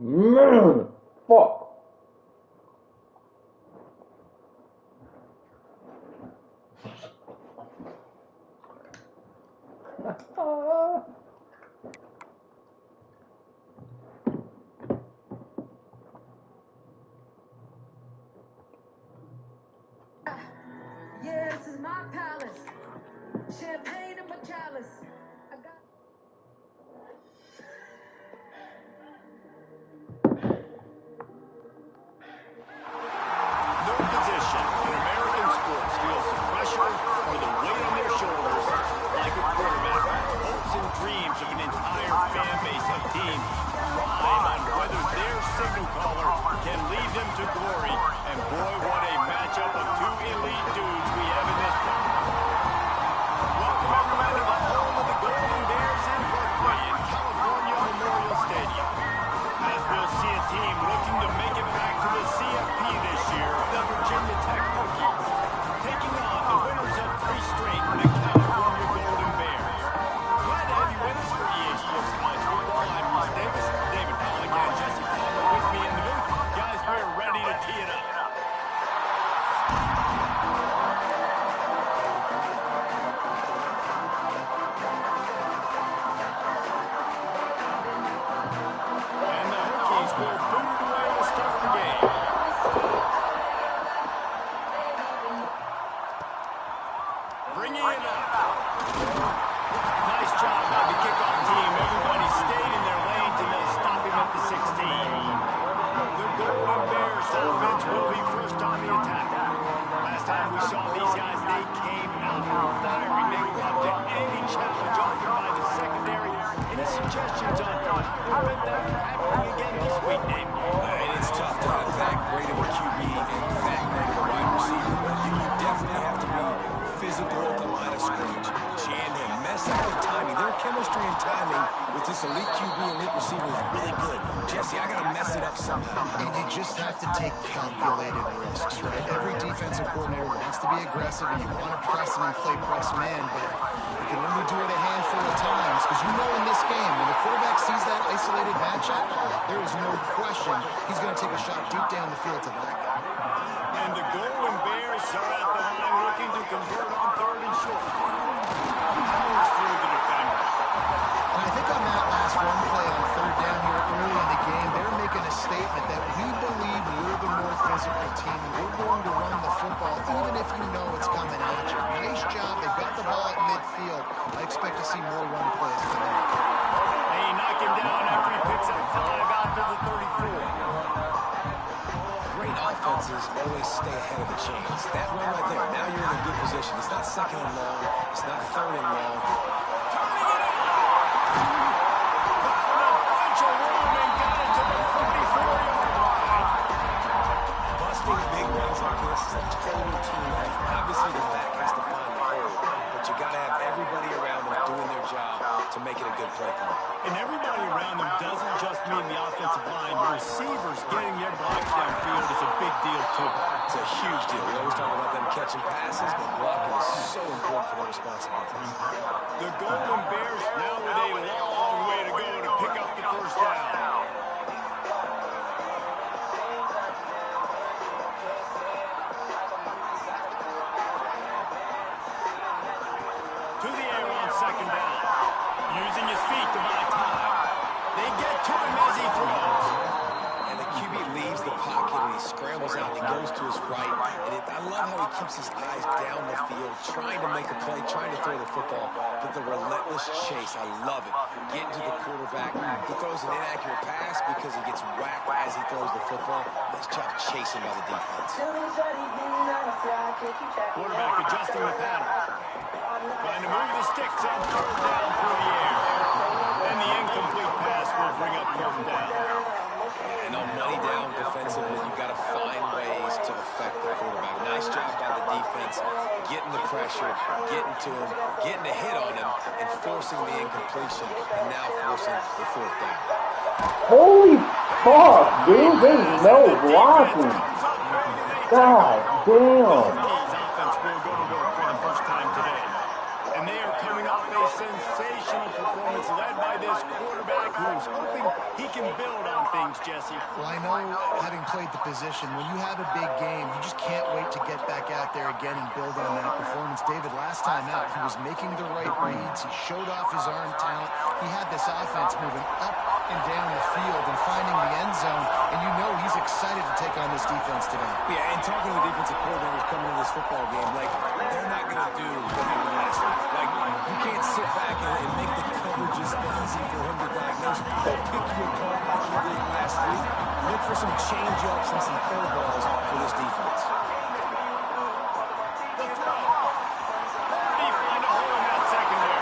Man, fuck. Yeah, this is my palace. Champagne in my chalice. I got... No position in American sports feels the pressure or the weight on their shoulders like a quarterback. Hopes and dreams of an entire fan base of teams ride on whether their signal caller can lead them to glory. And boy, what a matchup of two elite dudes we have in this one. Welcome everyone to the home of the Golden Bears in Berkeley in California Memorial Stadium. As we'll see a team looking to make it back to the CFP this year, the Virginia Tech Hokies, taking on the winners of 3 straight, the California Golden Bears. Glad to have you with us for EA Sports College Football. I'm Bruce Davis, David Pollack, and Jesse Palmer with me in the booth. Guys, we're ready to tee it up. Chemistry and timing with this elite QB and elite receiver is really good. Jesse, I got to mess it up somehow. And you just have to take calculated risks, right? Every defensive coordinator wants to be aggressive, and you want to press them and play press man, but you can only do it a handful of times, because you know in this game, when the quarterback sees that isolated matchup, there is no question he's going to take a shot deep down the field to that guy. And the Golden Bears are at the line looking to convert on 3rd and short. Powers through the defender. And I think on that last run play on 3rd down here early in the game, they're making a statement that we believe we're the more physical team, and we're going to run the football even if you know it's coming at you. Nice job. They've got the ball at midfield. I expect to see more run plays tonight. They knock him down after he picks up 5 out to the 34. Great offenses always stay ahead of the chains. That run right there, now you're in a good position. It's not 2nd and long. It's not 3rd and long. To make it a good play call. And everybody around them doesn't just mean the offensive line. The receivers getting their blocks downfield is a big deal, too. It's a huge deal. We always talk about them catching passes, but blocking is so important for their responsibility. The Golden Bears now with a long way to go to pick up the 1st down. To the air on 2nd down. Using his feet to buy time. They get to him as he throws. And the QB leaves the pocket and he scrambles out and he goes to his right. And I love how he keeps his eyes down the field, trying to make a play, trying to throw the football, but the relentless chase, I love it. Getting to the quarterback. He throws an inaccurate pass because he gets whacked as he throws the football. Nice job chasing by the defense. Quarterback adjusting the pattern. Trying to move the sticks on 3rd down through the air. And the incomplete pass will bring up 3rd down. And on money down defensively, you've got to find ways to affect the quarterback. Nice job by the defense, getting the pressure, getting to him, getting a hit on him, and forcing the incompletion, and now forcing the 4th down. Holy fuck, dude. There's no blocking. God damn. Sensational performance led by this quarterback quarterback who's hoping he can build on things, Jesse. Well, I know, having played the position, when you have a big game, you just can't wait to get back out there again and build on that performance. David, last time out, he was making the right reads. He showed off his arm talent. He had this offense moving up and down the field and finding the end zone, and you know he's excited to take on this defense today. Yeah, and talking to the defensive coordinators coming into this football game, like, they're not going to do what they did last week. Like, you can't sit back and make the coverages easy for him to diagnose. Don't pick you apart like you did last week. Look for some change-ups and some curveballs for this defense. The throw. Where did he find a hole in that secondary?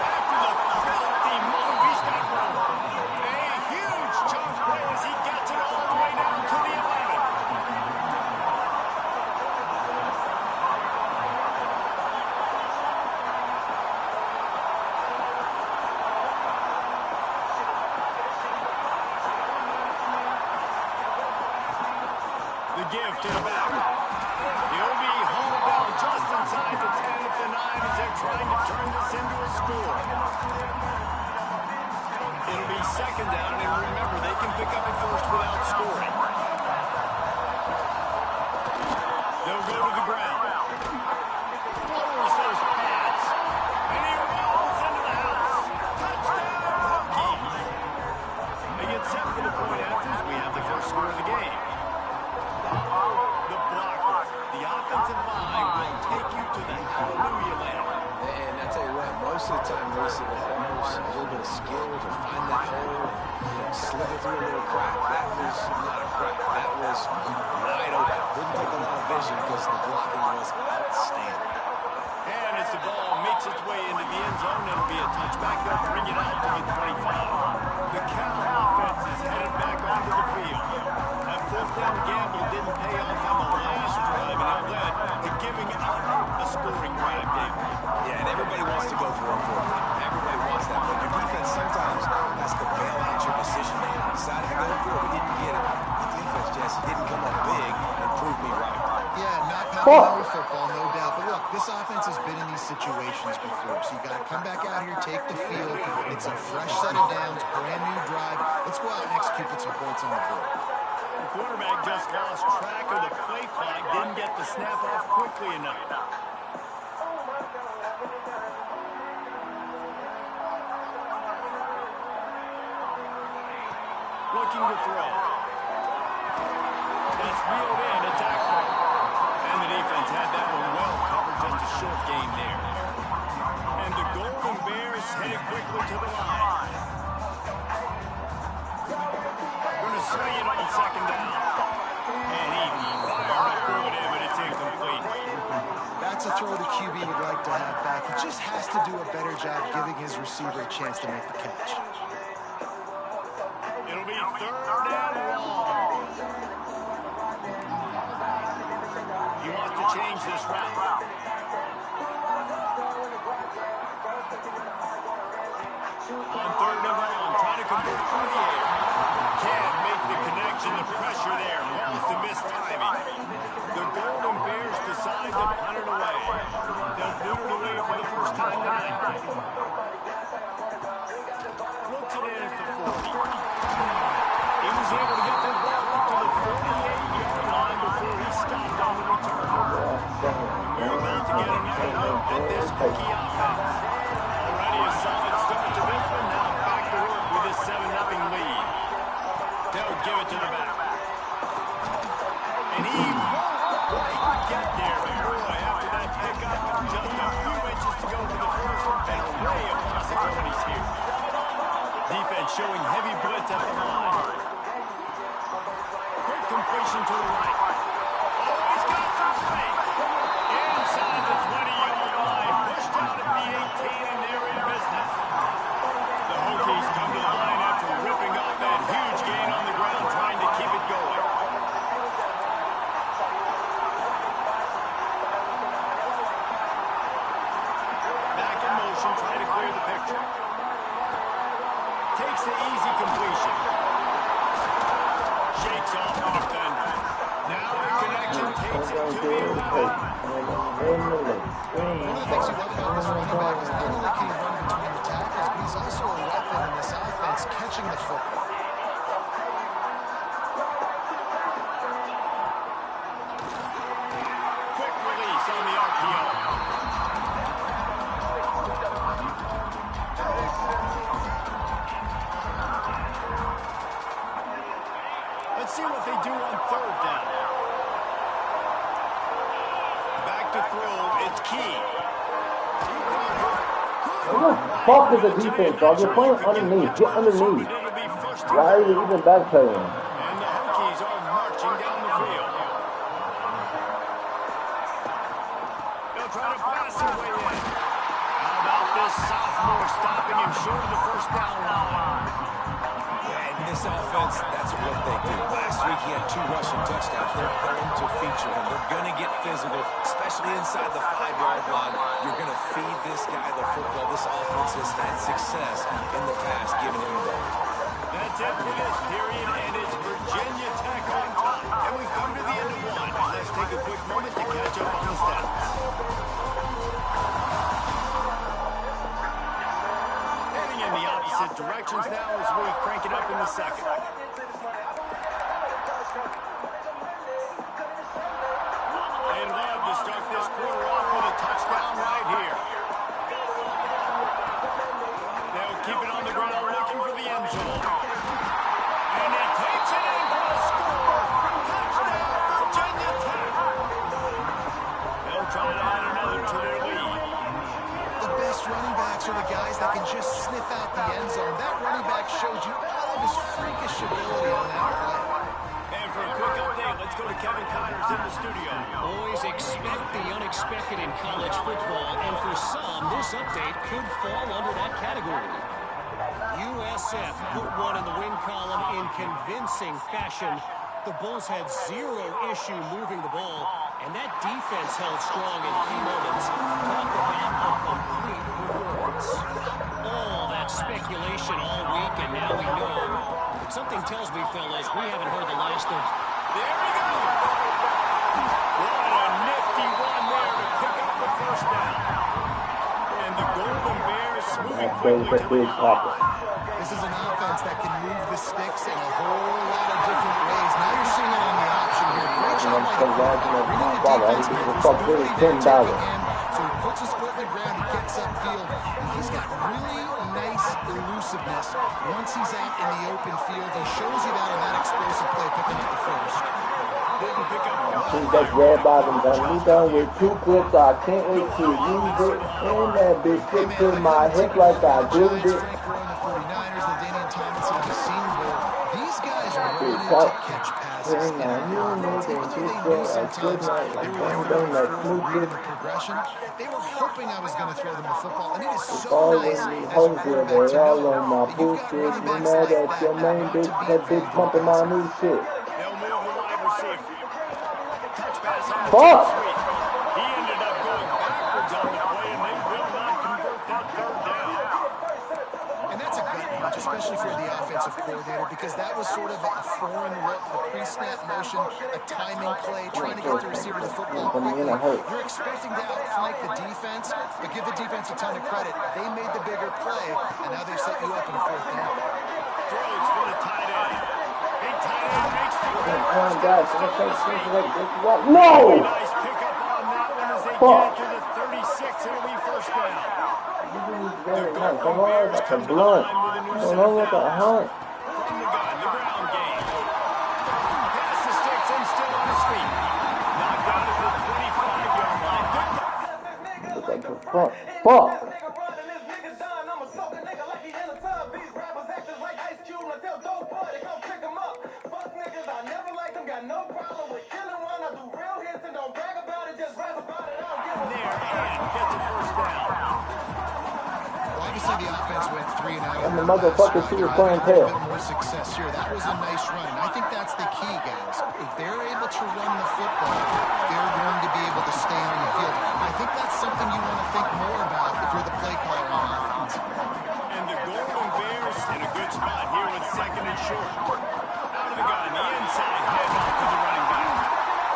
After the filthy move, he's got room. A huge chunk play as he gets it all the way down to the 11. The give to the back. He'll be hauled down just inside the 10 at the 9 as they're trying to turn this into a score. It'll be second down, and remember, they can pick up a first without scoring. They'll go to the ground. Lowers those pads. And he rolls into the house. Touchdown, Hokies. They get set for the point afters. We have the first score of the game. The blockers. The offensive line will take you to the hallelujah land. And I tell you what, most of the time, Reese, it will help Nurse a little bit of skill to find that hole and slip it through a little crack. That was not a crack. That was wide open. Didn't take a lot of vision because the blocking was outstanding. And as the ball makes its way into the end zone, it'll be a touchback. They'll bring it out to the 25. The Cal offense is headed back onto the field. That fourth down gamble didn't pay off on the last drive, and it led to giving up a scoring drive, David. Yeah, and everybody wants to go for it. Everybody wants that, but your defense sometimes has to bail out your decision. You decided to go for it, we didn't get it. The defense, Jesse, didn't come up big and prove me right. Yeah, not power football, no doubt. But look, this offense has been in these situations before, so you got to come back out here, take the field. It's a fresh set of downs, brand new drive. Let's go out and execute with some points on the board. The quarterback just lost track of the play clock, didn't get the snap off quickly enough. Looking to throw. That's reeled in. It's accurate. And the defense had that one well covered. Just a short gain there. And the Golden Bears headed quickly to the line. Going to swing it on second down. And he fired up over it, but it's incomplete. That's a throw the QB would like to have back. He just has to do a better job giving his receiver a chance to make the catch. It'll be third and long. He wants to change this route. On third and long, trying to convert through the air. Can't make the connection, the pressure there. Falls to miss timing. The Golden Bears decide to punt it away. They'll boot it away for the first time tonight. Looks it in at the 40. He was able to get the ball up to the 48-yard line before he stopped on the return. We're about to get another look at this Hokie offense. Already a solid start to this one. Now back to work with a 7-0 lead. They'll give it to the back. And he won't quite get there. Boy, after that pickup, just a few inches to go for the first. An array of possibilities here. Defense showing heavy blitz at the line. Quick completion to the right. Oh, he's got some space. Inside the 20-yard line. Pushed out at the 18, and they're in business. The Hokies come to the line after ripping off that huge gain on the ground, trying to keep it going. Back in motion, trying to clear the picture. Takes the easy completion. Shakes off the defender. Now the connection takes it to the 11. One of the things you love about this running back is not only can he run between the tackles, but he's also a weapon in this offense catching the football. Quick release on the RPO. Let's see what they do on third down. Back to throw. It's Key. What the fuck is the defense, dog? You're playing underneath. Get underneath. Why are you even backpedaling? And the Hokies are marching down the field. They'll try to pass their way in. How about this sophomore stopping him short of the first down line? Yeah, and this offense, that's what they do. Last week he had 2 rushing touchdowns. They're going to feature him. They're going to get physical, especially inside the 5-yard line. You're going to feed this guy the football. This offense has had success in the past, giving him the ball. That's it for this period, and it's Virginia Tech on top. And we've come to the end of one. Let's take a quick moment to catch up on the stats. Heading in the opposite directions now as we crank it up in the second. They'd love to start this quarter off with a touchdown right here. They'll keep it on the ground looking for the end zone. And he takes it in for a score. Touchdown, Virginia Tech. They'll try to add another to their lead. The best running backs are the guys that can just sniff out the end zone. That running back showed you all of his freakish ability on that play. And for a quick update, let's go to Kevin Connors in the studio. Always expect the unexpected in college football, and for some, this update could fall under that category. USF put one in the win column in convincing fashion. The Bulls had 0 issue moving the ball, and that defense held strong in key moments. Talk about a complete performance. All that speculation all week, and now we know. Something tells me, fellas, we haven't heard the last of... There we go. What a nifty run there to pick up the first down. And the Golden Bears moving quickly to the line. This is an offense that can move the sticks in a whole lot of different ways. Now you're seeing it on the option here. Great job by the reading the defense here. Ability to jump again. So he puts his foot in the ground, he gets upfield, and he's got really nice elusiveness. Once he's out in the open field, he shows you that on that explosive play, picking up the first. See, that's red bottom done. We done with 2 clips. I can't wait to use it. And that bitch stick to my hip like I glued it. These guys are ready to catch passes. They were hoping I was going to throw them the football, and it is so nice as a quarterback to know that you've got running backs like that main bitch, that bitch bumping my new shit. They'll move the wide receiver. Touch pass on the Fuck! street. He ended up going backwards on the play, and they will not convert that third down. And that's a gut punch, especially for the offensive coordinator, because that was sort of a foreign look, the pre-snap motion, a timing play, trying to get the receiver the football quickly. You're expecting to outflank the defense, but give the defense a ton of credit. They made the bigger play, and now they've set you up in a 4th down. Throws for the tight end. Big tight end makes the No! nice pickup on that one as they get to the 36. It'll be first down. Come on, that's a blunt. Come on, what the hunt? From the gun, the ground game. Pass the sticks and still on his feet. Knocked out at the 25-yard line. What the fuck? Fuck! Obviously, the offense went 3 and out. And the motherfucker see your playing tail. A bit more success here. That was a nice run. And I think that's the key, guys. If they're able to run the football, they're going to be able to stay on the field. And I think that's something you want to think more about if you're the play caller on offense. And the Golden Bears in a good spot here with 2nd and short. Out of the gun, the inside handoff to the running back.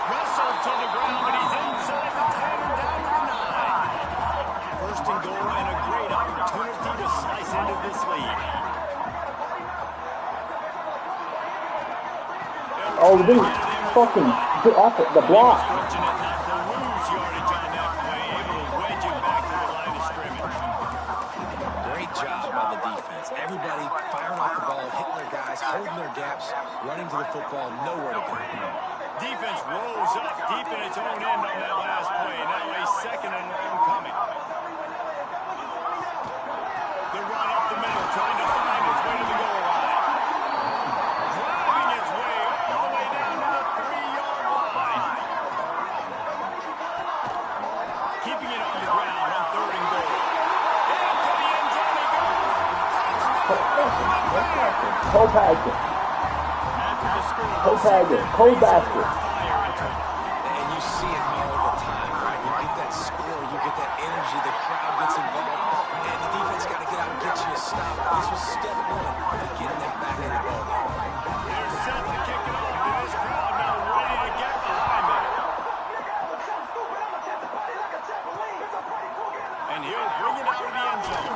Russell to the ground, but he's inside the 10 and down to the 9. First and goal and a great opportunity to slice into this lead. Oh, dude, fucking get off the block. Fortunate not to lose yardage on that play, able to wedge it back to the line of scrimmage. Great job by the defense. Everybody firing off the ball, hitting their guys, holding their gaps, running to the football, nowhere to go. Defense rolls up deep in its own end on that last play. Now a second and long coming. The run up the middle, trying to find its way to the goal line. Driving its way all the way down to the 3-yard line. Keeping it on the ground on 3rd and goal. Into the end zone he goes. Touchdown. Co-package. After the score, Co-package. Co-basket. And you see it all the time, right? You get that score, you get that energy, the crowd gets involved, and the defense got to get out and get you a stop. This was step one to getting them back in the ball game. They're set to kick it off to this crowd now ready to get behind them. And he'll bring it out of the end zone.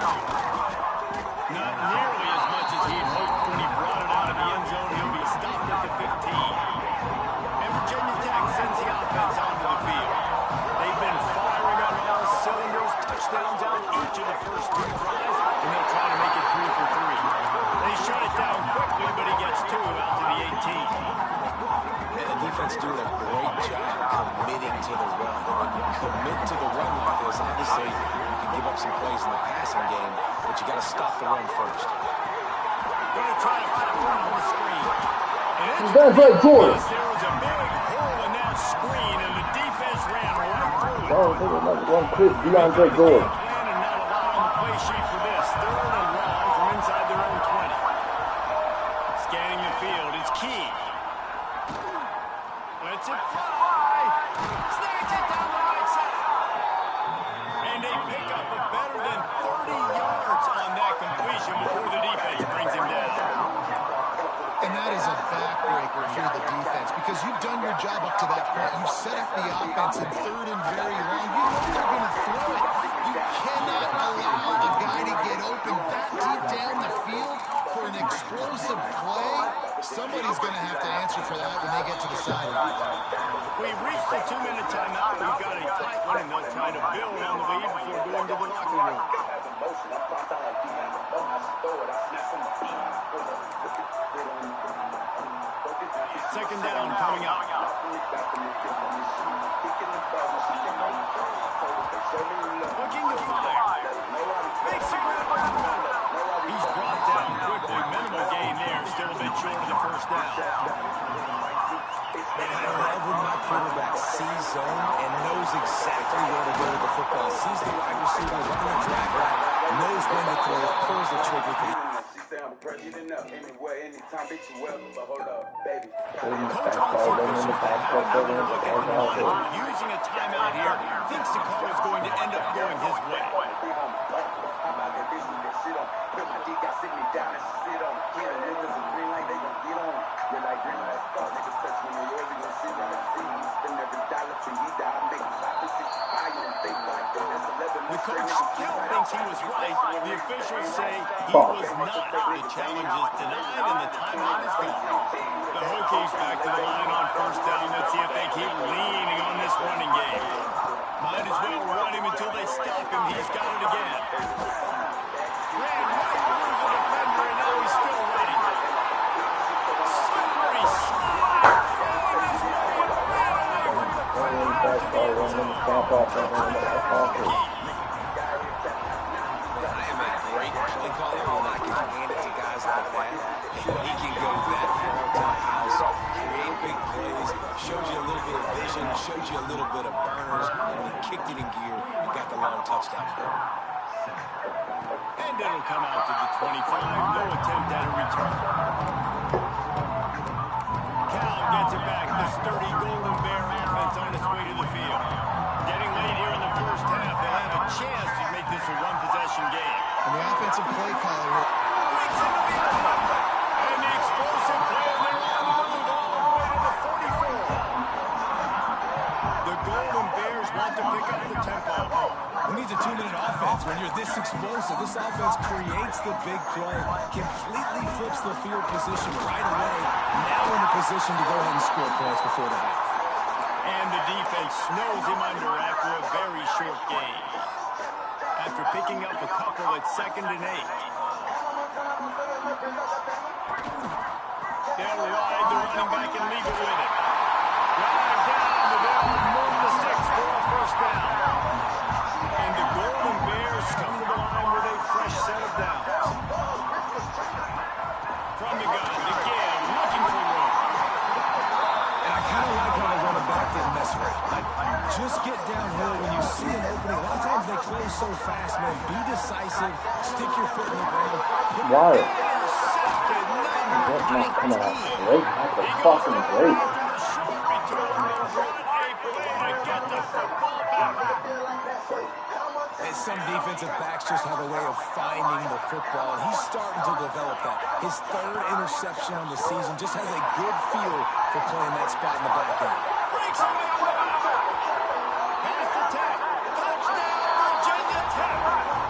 Not nearly as much as he'd hoped when he brought it out of the end zone. He'll be stopped at the 15. And Virginia Tech sends the offense onto the field. They've been firing on all cylinders, touchdowns on each of the first 2 drives, and they'll try to make it 3 for 3. They shut it down quickly, but he gets 2 out to the 18. And the defense doing a great job committing to the run. When you commit to the run like this, obviously you can give up some plays in the passing game, but you got to stop the run first. Going to try to pop one on the screen. And it's That's right, Jordan. there was a big hole in that screen, and the defense ran right through it. Oh, there's another one. Chris DeAndre Gore. Plan and not a lot on the play sheet for this. 3rd and long from inside their own 20. Scanning the field, it's Key. Lets it fly. Snags it down the right side. And they pick up a better than 30 yards on that completion before the defense brings him down. And that is a backbreaker for the defense because you've done your job up to that point. You've set up the offense in 3rd and very long. You know they're going to throw it. You cannot allow a guy to get open that deep down the field for an explosive play. Somebody's going to have to answer for that when they get to the sideline. We've reached the 2-minute timeout. We've got a tight one, and they'll try to build on the lead before going to the locker room. Second down coming up. Looking to fire. Makes a grab on the middle. He's brought down quickly. Minimal gain there. Still a bit short of the first down. And I love when my quarterback sees zone and knows exactly where to go with the football. Sees the wide receiver running a drag route, knows when to throw it, pulls the trigger. Using a timeout here, thinks the call is going to end up going his way. The coach still thinks he was right. The officials say he was not. The challenge is denied and the timeout is gone. The Hokies back to the line on first down. Let's see if they keep leaning on this running game. Might as well run him until they stop him. He's got it again. Ran right through the defender and now he's still ready. Slippery slide. Throwing his way and ran away from the crowd out to the end zone. I am a great play caller when I can hand it to guys like that. He can go that far to the house, create big plays, showed you a little bit of vision, showed you a little bit of burners. When he kicked it in gear, he got the long touchdown. And it'll come out to the 25. No attempt at a return. Cal gets it back. The sturdy Golden Bear offense on its way to the field. Getting late here in the first half. They'll have a chance to make this a one-possession game. And the offensive play caller. Breaks into the open. And the explosive play, and they're on the move all the way to the 44. The Golden Bears want to pick up the tempo. Who needs a 2-minute offense? happens when you're this explosive. This offense creates the big play, completely flips the field position right away. Now in a position to go ahead and score points before the half. And the defense snows him under after a very short gain. After picking up a couple at 2nd and 8. They'll ride the running back and leave it with him. Drive down, but they'll move the sticks for a first down. And the Golden Bears come to the line with a fresh set of downs. From the gun, again, looking for room. And I kind of like how they run it back didn't mess with it. Like, just get downhill when you see an opening. A lot of times they close so fast, man. Be decisive. Stick your foot in the ground. Why? That's not coming out great. That's a fucking great. And some defensive backs just have a way of finding the football. He's starting to develop that. His 3rd interception on the season, just has a good feel for playing that spot in the back end. Pass attack. Touchdown, Virginia Tech.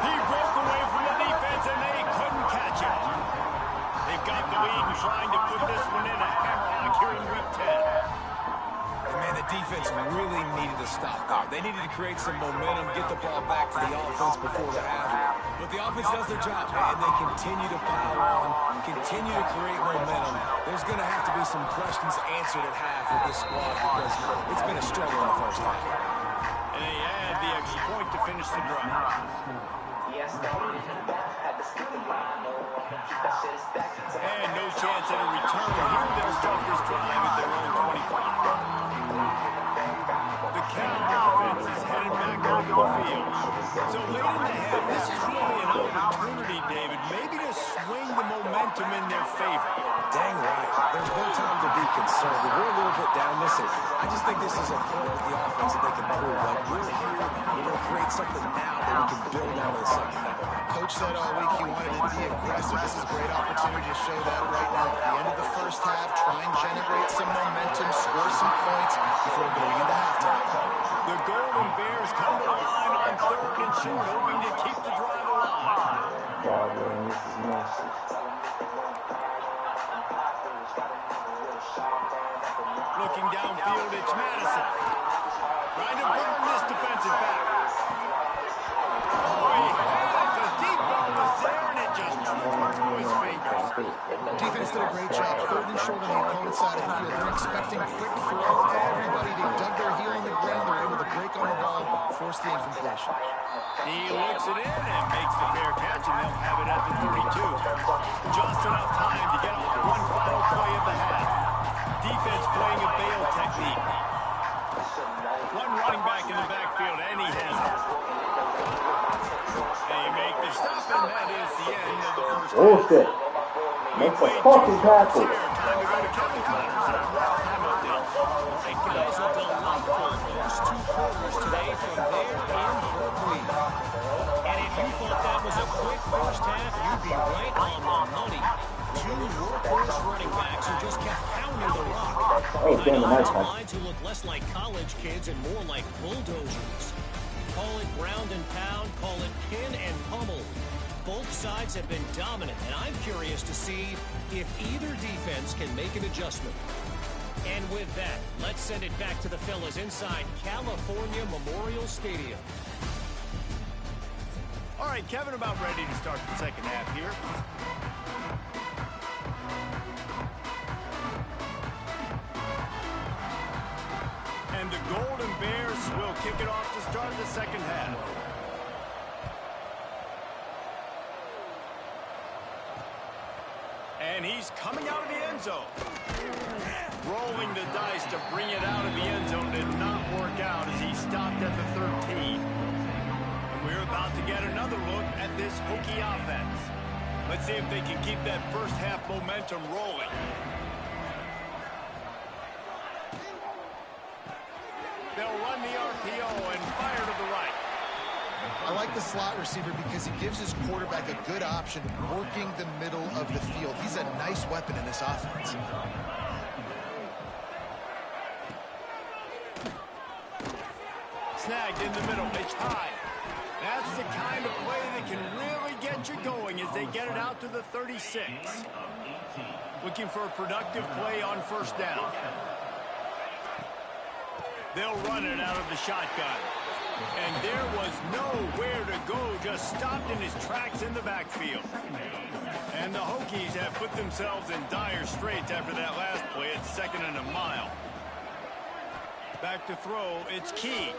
He broke away from the defense and they couldn't catch him. They've got the lead and trying to put this one in a hammerlock here in week 10. And man, the defense really needed to stop there. They needed to create some momentum, get the ball back to the offense before the half. But the offense does their job, and they continue to pile on, continue to create momentum. There's going to have to be some questions answered at half with this squad because it's been a struggle in the first half. And they add the extra point to finish the drive. And no chance at a return. Here they'll start this drive at their own 25. The Cal offense is headed back onto the field. So late in the half, this is really an opportunity, David, maybe to swing the momentum in their favor. Dang right. There's no time to be concerned. We're a little bit down. Listen, I just think this is a point with the offense that they can prove. Like, we're here, we're going to create something now that we can build out of the second half. Coach said all week he wanted to be aggressive. This is a great opportunity to show that right now. At the end of the first half, try and generate some momentum, score some points before going into halftime. The Golden Bears come to the line on 3rd and short, hoping to keep the drive alive. God, man, this is nasty. Looking downfield, it's Madison. Trying to burn this defensive back. Oh, he had the deep ball was there, and it just slipped through his fingers. Defense did a great job. 3rd and short on the opponent's side of the field. They're expecting quick throw. Everybody, they dug their heel in the ground. They're able to break on the ball, force the incompletion. He looks it in and makes the fair catch, and they'll have it at the 32. Just enough time to get off one final play of the half. Defense playing a bail technique. One running back in the backfield, and he has it. They make the stop, and that is the end of the first half. Bullshit. Make the fucking tackle. Time to go to Kevin Connors. Hey guys, a delightful first 2 quarters today from there in Berkeley. And if you thought that was a quick first half, you'd be right on the money. 2 workhorse running backs who just kept pounding the rock. Oh, damn, nice one. Lines who look less like college kids and more like bulldozers. Call it ground and pound, call it pin and pummel. Both sides have been dominant, and I'm curious to see if either defense can make an adjustment. And with that, let's send it back to the fellas inside California Memorial Stadium. All right, Kevin, about ready to start the second half here. And the Golden Bears will kick it off to start the second half. And he's coming out of the end zone. Rolling the dice to bring it out of the end zone did not work out as he stopped at the 13. And we're about to get another look at this Hokie offense. Let's see if they can keep that first half momentum rolling. They'll run the RPO and fire to the right. I like the slot receiver because he gives his quarterback a good option working the middle of the field. He's a nice weapon in this offense. Snagged in the middle, it's high. That's is the kind of play that can really get you going as they get it out to the 36. Looking for a productive play on first down. They'll run it out of the shotgun. And there was nowhere to go, just stopped in his tracks in the backfield. And the Hokies have put themselves in dire straits after that last play. It's 2nd and a mile. Back to throw, it's Key.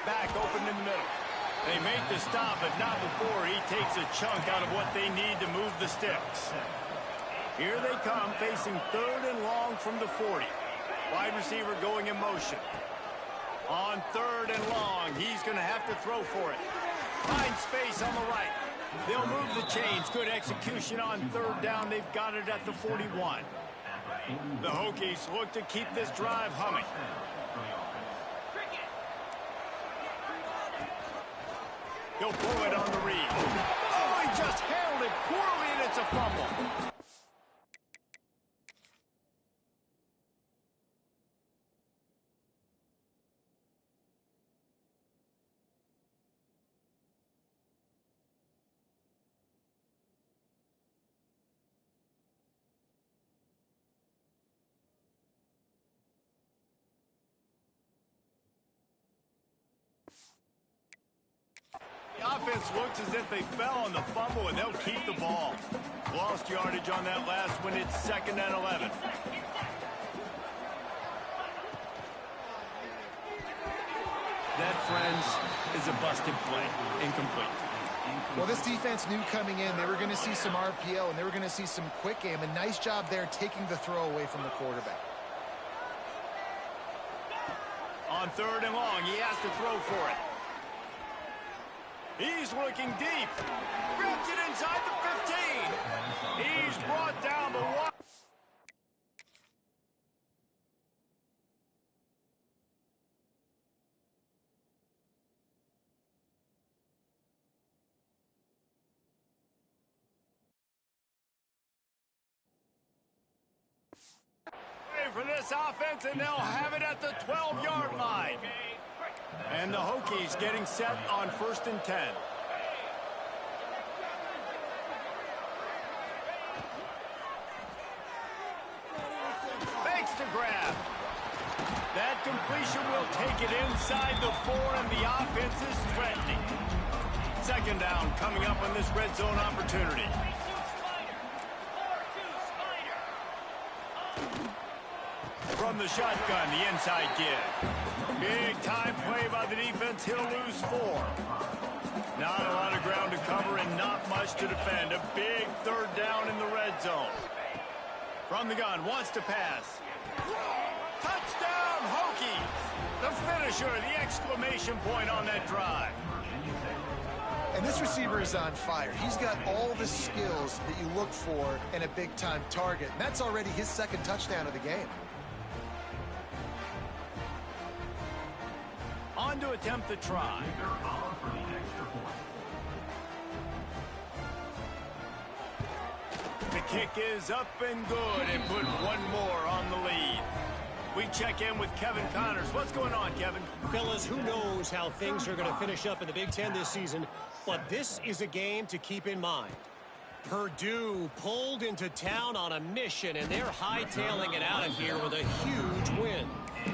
Back open in the middle. They make the stop, but not before he takes a chunk out of what they need to move the sticks. Here they come, facing 3rd and long from the 40. Wide receiver going in motion. On 3rd and long, he's going to have to throw for it. Find space on the right. They'll move the chains. Good execution on 3rd down. They've got it at the 41. The Hokies look to keep this drive humming. He'll pull it on the read. Oh, he just handled it poorly, and it's a fumble. The offense looks as if they fell on the fumble, and they'll keep the ball. Lost yardage on that last one. It's 2nd and 11. That, friends, is a busted play. Incomplete. Well, this defense knew coming in they were going to see some RPO, and they were going to see some quick game. A nice job there taking the throw away from the quarterback. On 3rd and long, he has to throw for it. He's looking deep. Grabs it inside the 15. He's brought down the one. For this offense, and they'll have it at the 12-yard line. And the Hokies getting set on 1st and 10. Thanks to grab. That completion will take it inside the 4, and the offense is threatening. 2nd down coming up on this red zone opportunity. From the shotgun, the inside give. Big time play by the defense. He'll lose 4. Not a lot of ground to cover and not much to defend. A big 3rd down in the red zone. From the gun, wants to pass. Touchdown, Hokies! The finisher, the exclamation point on that drive. And this receiver is on fire. He's got all the skills that you look for in a big-time target. And that's already his 2nd touchdown of the game. On to attempt the try. The kick is up and good, and put one more on the lead. We check in with Kevin Connors. What's going on, Kevin? Fellas, who knows how things are going to finish up in the Big Ten this season, but this is a game to keep in mind. Purdue pulled into town on a mission, and they're hightailing it out of here with a huge win.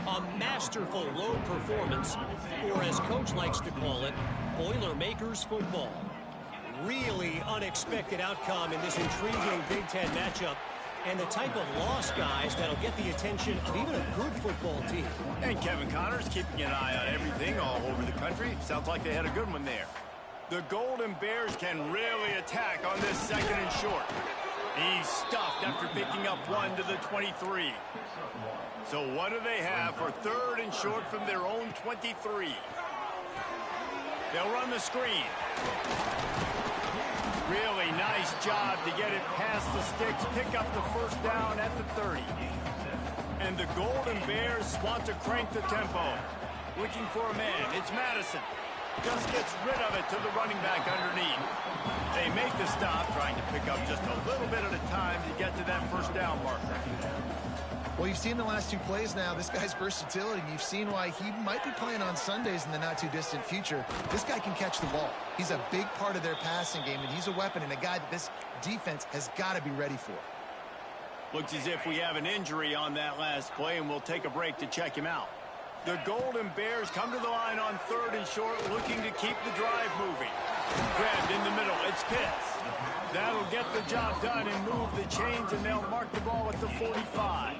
A masterful road performance, or as Coach likes to call it, Boilermakers football. Really unexpected outcome in this intriguing Big Ten matchup, and the type of loss, guys, that'll get the attention of even a good football team. And Kevin Connors keeping an eye on everything all over the country. Sounds like they had a good one there. The Golden Bears can really attack on this 2nd and short. He's stuffed after picking up 1 to the 23. So what do they have for 3rd and short from their own 23? They'll run the screen. Really nice job to get it past the sticks, pick up the 1st down at the 30. And the Golden Bears want to crank the tempo. Looking for a man. It's Madison. Just gets rid of it to the running back underneath. They make the the stop, trying to pick up just a little bit at a time to get to that first down marker. Well, you've seen the last 2 plays now. This guy's versatility, and you've seen why he might be playing on Sundays in the not-too-distant future. This guy can catch the ball. He's a big part of their passing game, and he's a weapon and a guy that this defense has got to be ready for. Looks as if we have an injury on that last play, and we'll take a break to check him out. The Golden Bears come to the line on 3rd and short, looking to keep the drive moving. Grabbed in the middle. It's Pitts. That'll get the job done and move the chains, and they'll mark the ball at the 45.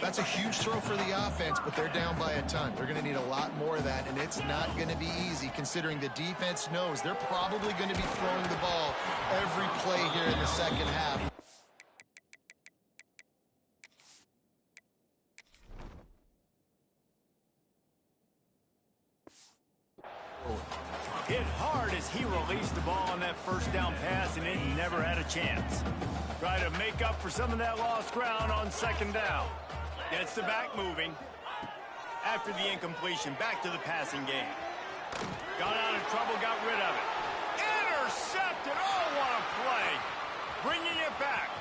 That's a huge throw for the offense, but they're down by a ton. They're going to need a lot more of that, and it's not going to be easy considering the defense knows they're probably going to be throwing the ball every play here in the second half. Hit hard as he released the ball on that first down pass, and it never had a chance. Try to make up for some of that lost ground on 2nd down. Gets the back moving. After the incompletion, back to the passing game. Got out of trouble, got rid of it. Intercepted! Oh, what a play! Bringing it back.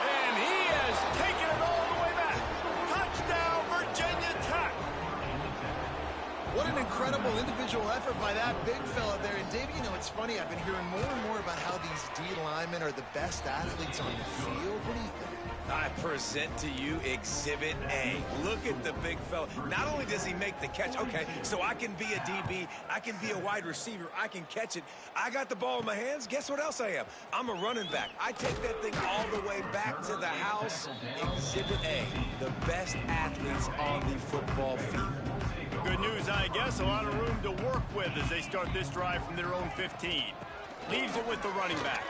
And he has taken it all the way back. Touchdown, Virginia Tech! What an incredible individual effort by that big fella there. And, Dave, you know, it's funny. I've been hearing more and more about how these D linemen are the best athletes on the field. What do you think? I present to you Exhibit A. Look at the big fella. Not only does he make the catch, okay, so I can be a DB, I can be a wide receiver, I can catch it. I got the ball in my hands. Guess what else I am? I'm a running back. I take that thing all the way back to the house. Exhibit A, the best athletes on the football field. Good news, I guess. A lot of room to work with as they start this drive from their own 15. Leaves it with the running back.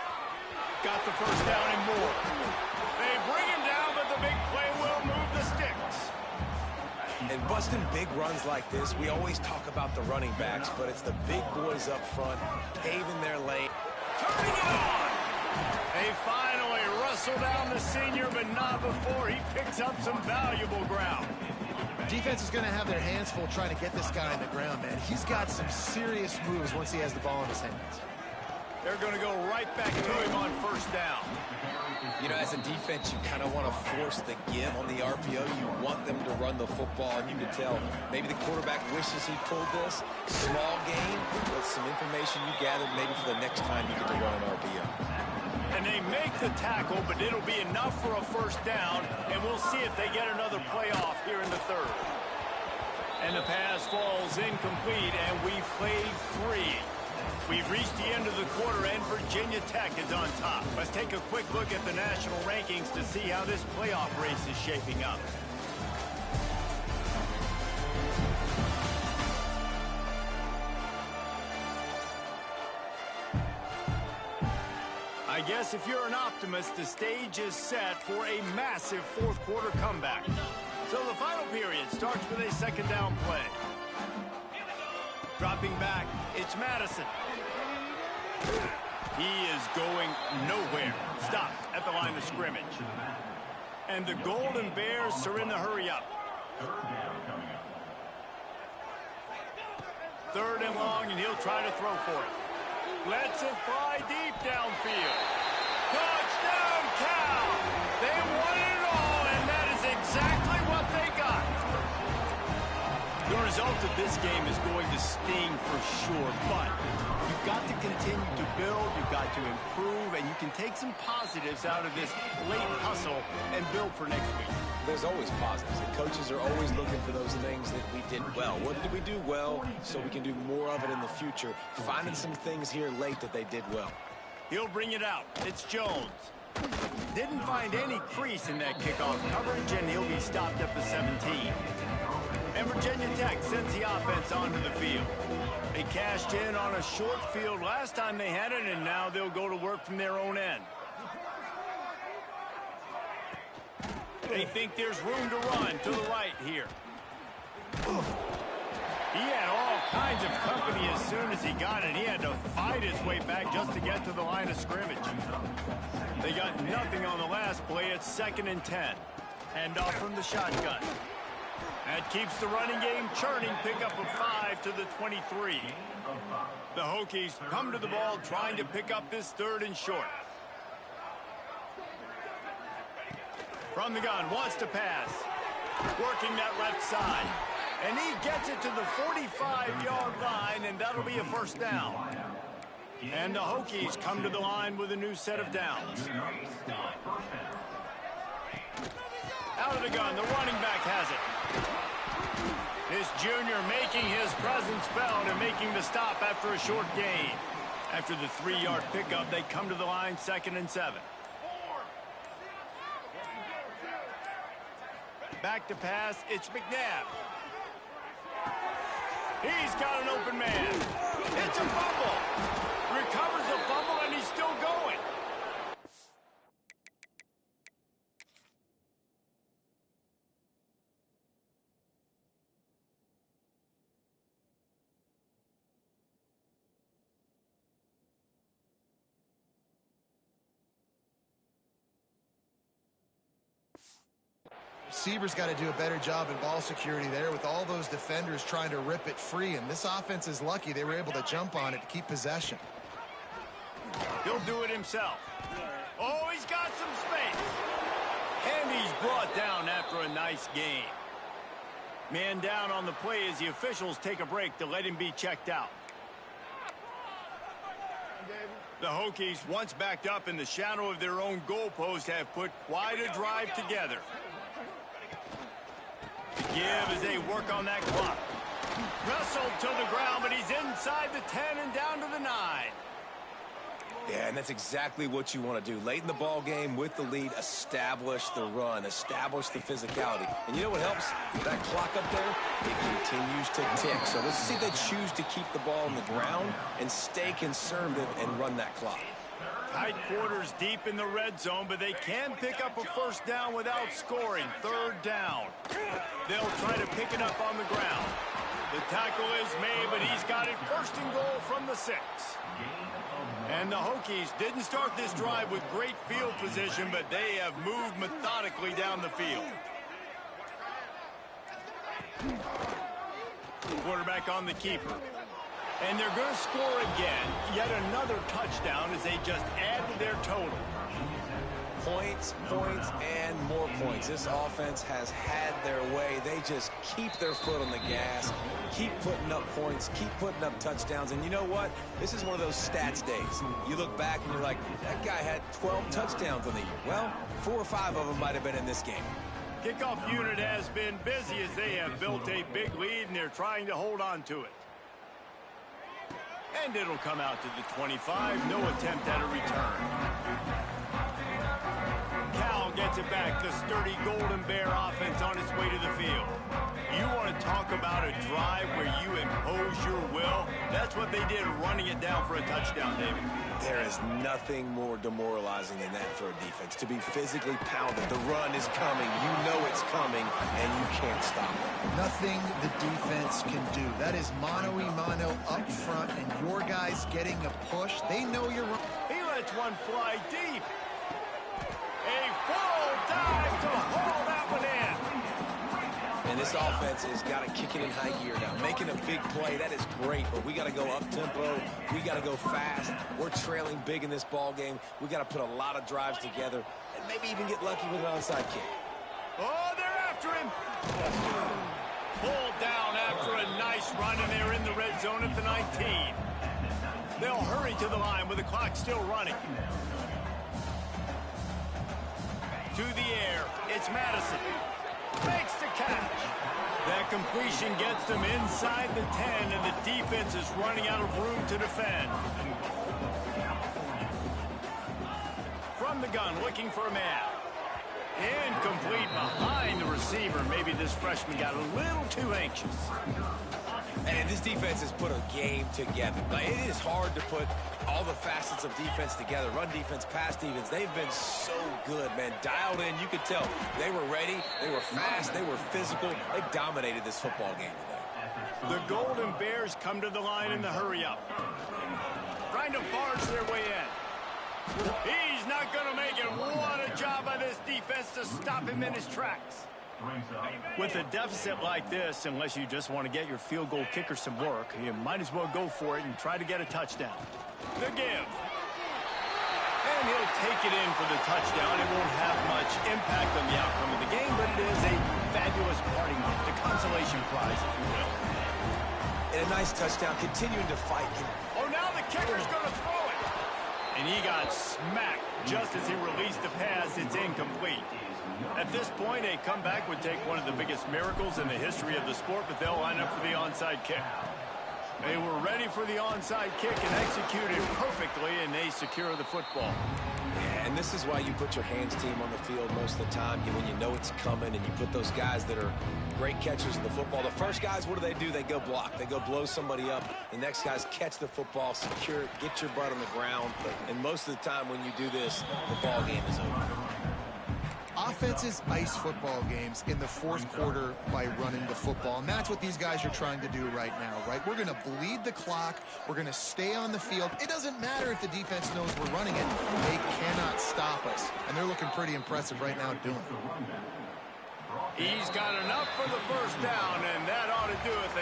Got the first down and more. They bring him down, but the big play will move the sticks. And busting big runs like this, we always talk about the running backs, but it's the big boys up front, paving their lane. Turning it on! They finally wrestle down the senior, but not before he picks up some valuable ground. Defense is going to have their hands full trying to get this guy on the ground, man. He's got some serious moves once he has the ball in his hands. They're going to go right back to him on first down. You know, as a defense, you kind of want to force the give on the RPO. You want them to run the football, and you can tell maybe the quarterback wishes he pulled this. Small game, but some information you gathered maybe for the next time you get to run an RPO. And they make the tackle, but it'll be enough for a first down, and we'll see if they get another playoff here in the 3rd. And the pass falls incomplete, and we've played 3. We've reached the end of the quarter, and Virginia Tech is on top. Let's take a quick look at the national rankings to see how this playoff race is shaping up. I guess if you're an optimist, the stage is set for a massive 4th quarter comeback. So the final period starts with a 2nd down play. Dropping back, it's Madison. He is going nowhere. Stop at the line of scrimmage. And the Golden Bears are in the hurry up. 3rd and long, and he'll try to throw for it. Lets it fly deep downfield. Touchdown, Cal! They won it all, and that is exactly what they got. The result of this game is going to sting for sure, but you've got to continue to build, you've got to improve, and you can take some positives out of this late hustle and build for next week. There's always positives, and coaches are always looking for those things that we did well. What did we do well so we can do more of it in the future? Finding some things here late that they did well. He'll bring it out. It's Jones. Didn't find any crease in that kickoff coverage, and he'll be stopped at the 17. And Virginia Tech sends the offense onto the field. They cashed in on a short field last time they had it, and now they'll go to work from their own end. They think there's room to run to the right here. He had all kinds of company as soon as he got it. He had to fight his way back just to get to the line of scrimmage. They got nothing on the last play. It's 2nd and 10. Hand off from the shotgun. That keeps the running game churning. Pick up a 5 to the 23. The Hokies come to the ball trying to pick up this 3rd and short. From the gun, wants to pass. Working that left side. And he gets it to the 45-yard line, and that'll be a 1st down. And the Hokies come to the line with a new set of downs. Out of the gun, the running back has it. This junior making his presence felt and making the stop after a short gain. After the 3-yard pickup, they come to the line 2nd and 7. Back to pass, it's McNabb. He's got an open man. It's a fumble. Recovers the fumble, and he's still going. Receivers got to do a better job in ball security there with all those defenders trying to rip it free, and this offense is lucky they were able to jump on it to keep possession. He'll do it himself. Oh, he's got some space. And he's brought down after a nice gain. Man down on the play as the officials take a break to let him be checked out. The Hokies, once backed up in the shadow of their own goalpost, have put quite a drive together. Give as they work on that clock. Wrestled to the ground, but he's inside the 10 and down to the 9. Yeah, and that's exactly what you want to do. Late in the ball game with the lead, establish the run, establish the physicality. And you know what helps? That clock up there, it continues to tick. So let's see if they choose to keep the ball on the ground and stay conservative and run that clock. Tight quarters deep in the red zone, but they can pick up a 1st down without scoring. 3rd down. They'll try to pick it up on the ground. The tackle is made, but he's got it 1st and goal from the 6. And the Hokies didn't start this drive with great field position, but they have moved methodically down the field. Quarterback on the keeper. And they're going to score again. Yet another touchdown as they just add to their total. Points, points, and more points. This offense has had their way. They just keep their foot on the gas, keep putting up points, keep putting up touchdowns. And you know what? This is one of those stats days. You look back and you're like, that guy had 12 touchdowns on the year. Well, 4 or 5 of them might have been in this game. Kickoff unit has been busy as they have built a big lead, and they're trying to hold on to it. And it'll come out to the 25. No attempt at a return. Cal gets it back. The sturdy Golden Bear offense on its way to the field. You want to talk about a drive where you impose your will? That's what they did, running it down for a touchdown, David. There is nothing more demoralizing than that for a defense. To be physically pounded. The run is coming. You know it's coming, and you can't stop it. Nothing the defense can do. That is mano-a-mano up front, and your guys getting a push. They know you're wrong. He lets one fly deep. A full dive to haul that one in. And this offense has got to kick it in high gear now. Making a big play, that is great, but we got to go up-tempo. We got to go fast. We're trailing big in this ball game. We got to put a lot of drives together and maybe even get lucky with an onside kick. Oh, they're after him. Pulled down after a nice run, and they're in the red zone at the 19. They'll hurry to the line with the clock still running. To the air, it's Madison. Makes the catch. That completion gets them inside the 10, and the defense is running out of room to defend. From the gun, looking for a man. Incomplete behind the receiver. Maybe this freshman got a little too anxious. And this defense has put a game together. It is hard to put all the facets of defense together. Run defense, pass defense. They've been so good, man. Dialed in. You could tell they were ready. They were fast. They were physical. They dominated this football game today. The Golden Bears come to the line in the hurry-up. Trying to barge their way in. He's not going to make it. What a job by this defense to stop him in his tracks. With a deficit like this, unless you just want to get your field goal kicker some work, you might as well go for it and try to get a touchdown. The give. And he'll take it in for the touchdown. It won't have much impact on the outcome of the game, but it is a fabulous parting gift, a consolation prize, if you will. And a nice touchdown, continuing to fight. Oh, now the kicker's going to throw it. And he got smacked just as he released the pass. It's incomplete. At this point, a comeback would take one of the biggest miracles in the history of the sport, but they'll line up for the onside kick. They were ready for the onside kick and executed perfectly, and they secure the football. Yeah, and this is why you put your hands team on the field most of the time, when you know it's coming, and you put those guys that are great catchers of the football. The first guys, what do? They go block. They go blow somebody up. The next guys catch the football, secure it, get your butt on the ground. And most of the time when you do this, the ball game is over. Offenses ice football games in the fourth quarter by running the football, and that's what these guys are trying to do right now, right? We're going to bleed the clock. We're going to stay on the field. It doesn't matter if the defense knows we're running it. They cannot stop us, and they're looking pretty impressive right now doing it. He's got enough for the first down, and that ought to do it.